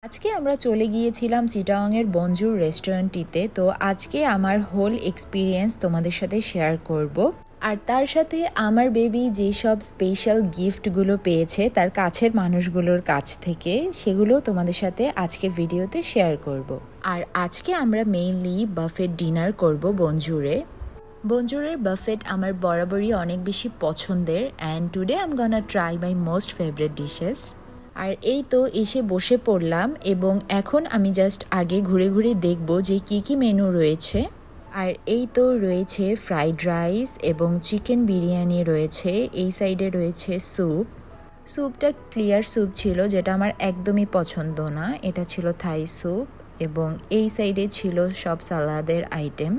আজকে আমরা চলে গিয়েছিলাম চিটাগাংয়ের বনজুর রেস্টুরেন্টটিতে। তো আজকে আমার হোল এক্সপিরিয়েন্স তোমাদের সাথে শেয়ার করব। আর তার সাথে আমার বেবি যেসব স্পেশাল গিফটগুলো পেয়েছে তার কাছের মানুষগুলোর কাছ থেকে, সেগুলো তোমাদের সাথে আজকের ভিডিওতে শেয়ার করব। আর আজকে আমরা মেইনলি বাফেট ডিনার করব বনজুরে। বনজুরের বাফেট আমার বরাবরই অনেক বেশি পছন্দের, and today I am gonna try my most favourite dishes. আর এই তো এসে বসে পড়লাম এবং এখন আমি জাস্ট আগে ঘুরে ঘুরে দেখব যে কি কি মেনু রয়েছে। আর এই তো রয়েছে ফ্রাইড রাইস এবং চিকেন বিরিয়ানি রয়েছে। এই সাইডে রয়েছে স্যুপটা ক্লিয়ার স্যুপ ছিল, যেটা আমার একদমই পছন্দ না। এটা ছিল থাই স্যুপ এবং এই সাইডে ছিল সব সালাদের আইটেম।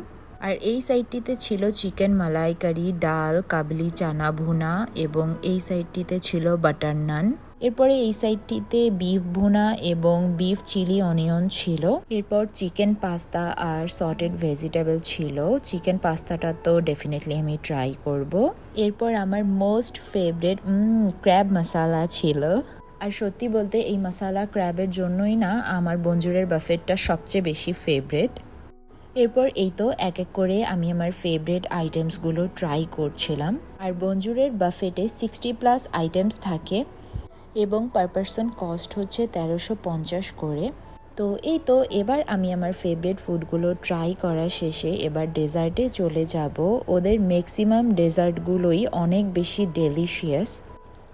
আর এই সাইডটিতে ছিল চিকেন মালাইকারি, ডাল, কাবলি চানা ভুনা এবং এই সাইডটিতে ছিল বাটার নান। এরপরে এই সাইডটিতে বিফ ভুনা এবং বিফ চিলি অনিয়ন ছিল। এরপর চিকেন পাস্তা আর সটেড ভেজিটেবল ছিল। চিকেন পাস্তাটা তো ডেফিনেটলি আমি ট্রাই করব। এরপর আমার মোস্ট ফেভারিট ক্র্যাব মশালা ছিল। আর সত্যি বলতে এই মশালা ক্র্যাবের জন্যই না আমার বনজুরের বাফেটটা সবচেয়ে বেশি ফেভারিট। এরপর এই তো এক এক করে আমি আমার ফেভারিট আইটেমসগুলো ট্রাই করছিলাম। আর বনজুরের বাফেটে 60+ আইটেমস থাকে এবং পার পারসন কস্ট হচ্ছে 1350 করে। তো এই তো এবার আমি আমার ফেভারিট ফুডগুলো ট্রাই করা শেষে এবার ডেজার্টে চলে যাব। ওদের ম্যাক্সিমাম ডেজার্টগুলোই অনেক বেশি ডেলিশিয়াস,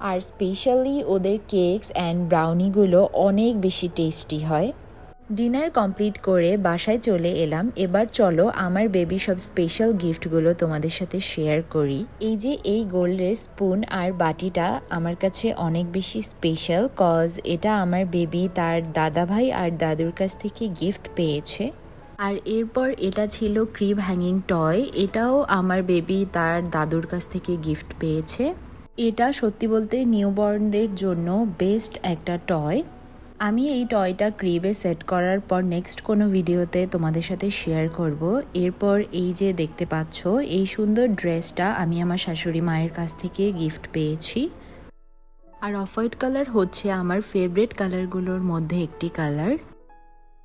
আর স্পেশালি ওদের কেকস অ্যান্ড ব্রাউনিগুলো অনেক বেশি টেস্টি হয়। ডিনার কমপ্লিট করে বাসায় চলে এলাম। এবার চলো আমার বেবি সব স্পেশাল গিফটগুলো তোমাদের সাথে শেয়ার করি। এই যে এই গোল্ডের স্পুন আর বাটিটা আমার কাছে অনেক বেশি স্পেশাল, কজ এটা আমার বেবি তার দাদা ভাই আর দাদুর কাছ থেকে গিফট পেয়েছে। আর এরপর এটা ছিল ক্রিব হ্যাঙ্গিং টয়। এটাও আমার বেবি তার দাদুর কাছ থেকে গিফট পেয়েছে। এটা সত্যি বলতে নিউবর্নদের জন্য বেস্ট একটা টয়। আমি এই টয়টা ক্রিবে সেট করার পর নেক্সট কোনো ভিডিওতে তোমাদের সাথে শেয়ার করব। এরপর এই যে দেখতে পাচ্ছ এই সুন্দর ড্রেসটা আমি আমার শাশুড়ি মায়ের কাছ থেকে গিফট পেয়েছি। আর অফ হোয়াইট কালার হচ্ছে আমার ফেভারিট কালারগুলোর মধ্যে একটি কালার।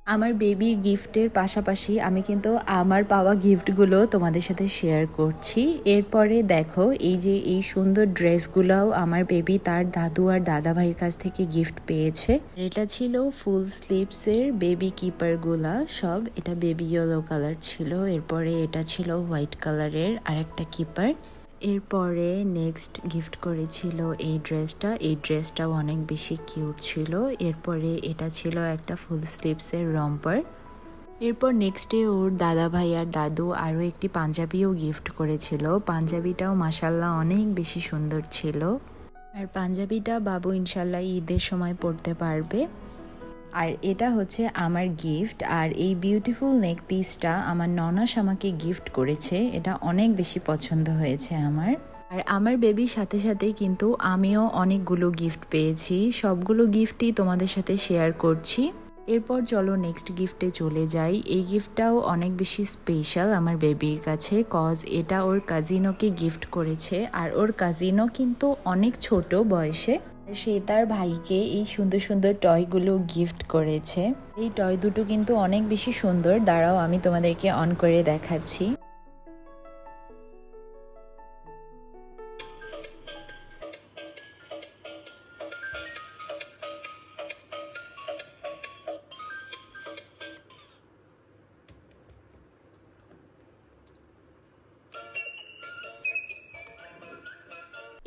আমার বেবির গিফটের পাশাপাশি আমি কিন্তু আমার পাওয়া গিফটগুলো তোমাদের সাথে শেয়ার করছি। এরপরে দেখো এই যে এই সুন্দর ড্রেসগুলোও আমার বেবি তার দাদু আর দাদা ভাইয়ের কাছ থেকে গিফট পেয়েছে। এটা ছিল ফুল স্লিভসের বেবি কিপারগুলা সব। এটা বেবি ইয়েলো কালার ছিল। এরপরে এটা ছিল হোয়াইট কালারের আরেকটা কিপার। এরপরে নেক্সট গিফট করেছিল এই ড্রেসটা। এই ড্রেসটাও অনেক বেশি কিউট ছিল। এরপরে এটা ছিল একটা ফুল স্লিভসের রম্পার। এরপর নেক্সটে ওর দাদা ভাই আর দাদু আরও একটি পাঞ্জাবিও গিফট করেছিল। পাঞ্জাবিটাও মাশাল্লাহ অনেক বেশি সুন্দর ছিল। আর পাঞ্জাবিটা বাবু ইনশাল্লাহ ঈদের সময় পরতে পারবে। আর এটা হচ্ছে আমার গিফট। আর এই বিউটিফুল নেক পিসটা আমার ননাস আমাকে গিফট করেছে। এটা অনেক বেশি পছন্দ হয়েছে আমার। আর আমার বেবির সাথে সাথে কিন্তু আমিও অনেকগুলো গিফট পেয়েছি। সবগুলো গিফটই তোমাদের সাথে শেয়ার করছি। এরপর চলো নেক্সট গিফটে চলে যাই। এই গিফটটাও অনেক বেশি স্পেশাল আমার বেবির কাছে, কজ এটা ওর কাজিনোকে গিফট করেছে। আর ওর কাজিনও কিন্তু অনেক ছোট বয়সে। সে তার ভাইকে এই সুন্দর সুন্দর টয়গুলো গিফট করেছে। এই টয় দুটো কিন্তু অনেক বেশি সুন্দর। দাঁড়াও আমি তোমাদেরকে অন করে দেখাচ্ছি।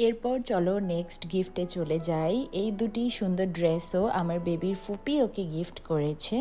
এরপর চলো নেক্সট গিফটে চলে যাই। এই দুটি সুন্দর ড্রেসও আমার বেবির ফুপি ওকে গিফট করেছে।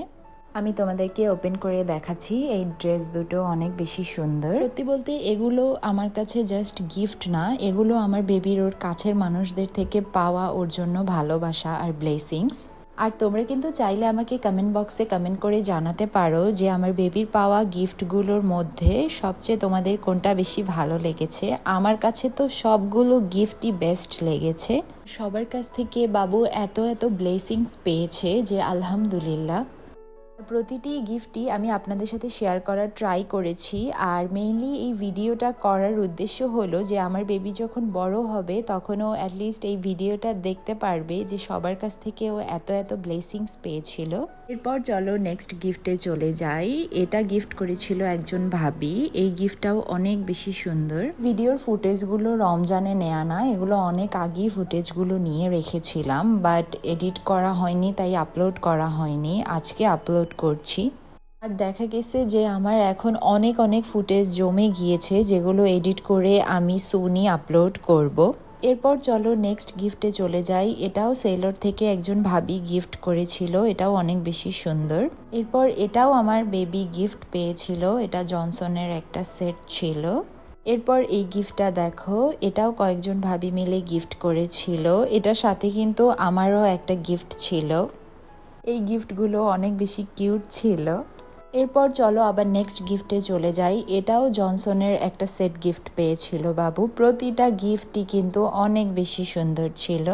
আমি তোমাদেরকে ওপেন করে দেখাচ্ছি। এই ড্রেস দুটো অনেক বেশি সুন্দর। সত্যি বলতে এগুলো আমার কাছে জাস্ট গিফট না, এগুলো আমার বেবির ওর কাছের মানুষদের থেকে পাওয়া ওর জন্য ভালোবাসা আর ব্লেসিংস। আর তোমরা কিন্তু চাইলে আমাকে কমেন্ট বক্সে কমেন্ট করে জানাতে পারো যে আমার বেবির পাওয়া গিফটগুলোর মধ্যে সবচেয়ে তোমাদের কোনটা বেশি ভালো লেগেছে। আমার কাছে তো সবগুলো গিফটই বেস্ট লেগেছে। সবার কাছ থেকে বাবু এত এত ব্লেসিংস পেয়েছে যে আলহামদুলিল্লাহ। প্রতিটি গিফটই আমি আপনাদের সাথে শেয়ার করার ট্রাই করেছি। আর মেইনলি এই ভিডিওটা করার উদ্দেশ্য হলো যে আমার বেবি যখন বড় হবে তখন ও অ্যাটলিস্ট এই ভিডিওটা দেখতে পারবে যে সবার কাছ থেকে ও এত এত ব্লেসিংস পেয়েছিল। এরপর চলো নেক্সট গিফটে চলে যাই। এটা গিফট করেছিল একজন ভাবি। এই গিফটটাও অনেক বেশি সুন্দর। ভিডিওর ফুটেজগুলো রমজানে নেয়া না, এগুলো অনেক আগেই ফুটেজগুলো নিয়ে রেখেছিলাম, বাট এডিট করা হয়নি তাই আপলোড করা হয়নি, আজকে আপলোড করছি। আর দেখা গেছে যে আমার এখন অনেক অনেক ফুটেজ জমে গিয়েছে যেগুলো এডিট করে আমি সুনি আপলোড করব। এরপর চলো নেক্সট গিফটে চলে যাই। এটাও সেলর থেকে একজন ভাবি গিফট করেছিল, এটাও অনেক বেশি সুন্দর। এরপর এটাও আমার বেবি গিফট পেয়েছিল, এটা জনসনের একটা সেট ছিল। এরপর এই গিফটটা দেখো, এটাও কয়েকজন ভাবি মিলে গিফট করেছিল। এটার সাথে কিন্তু আমারও একটা গিফট ছিল। এই গিফটগুলো অনেক বেশি কিউট ছিল। এরপর চলো আবার নেক্সট গিফটে চলে যাই। এটাও জনসনের একটা সেট গিফট পেয়েছিল বাবু। প্রতিটা গিফটই কিন্তু অনেক বেশি সুন্দর ছিল।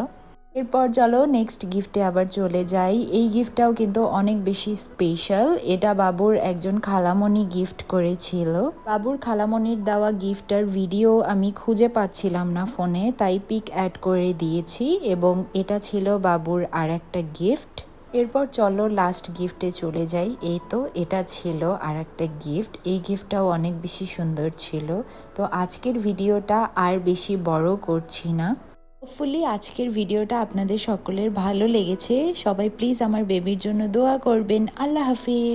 এরপর চলো নেক্সট গিফটে আবার চলে যাই। এই গিফটটাও কিন্তু অনেক বেশি স্পেশাল। এটা বাবুর একজন খালামণি গিফট করেছিল। বাবুর খালামণির দেওয়া গিফটটার ভিডিও আমি খুঁজে পাচ্ছিলাম না ফোনে, তাই পিক অ্যাড করে দিয়েছি এবং এটা ছিল বাবুর আর একটা গিফট। এরপর চলো লাস্ট গিফটে চলে যাই। এই তো এটা ছিল আর একটা গিফট। এই গিফটটাও অনেক বেশি সুন্দর ছিল। তো আজকের ভিডিওটা আর বেশি বড় করছি না। হোপফুলি আজকের ভিডিওটা আপনাদের সকলের ভালো লেগেছে। সবাই প্লিজ আমার বেবির জন্য দোয়া করবেন। আল্লাহ হাফিজ।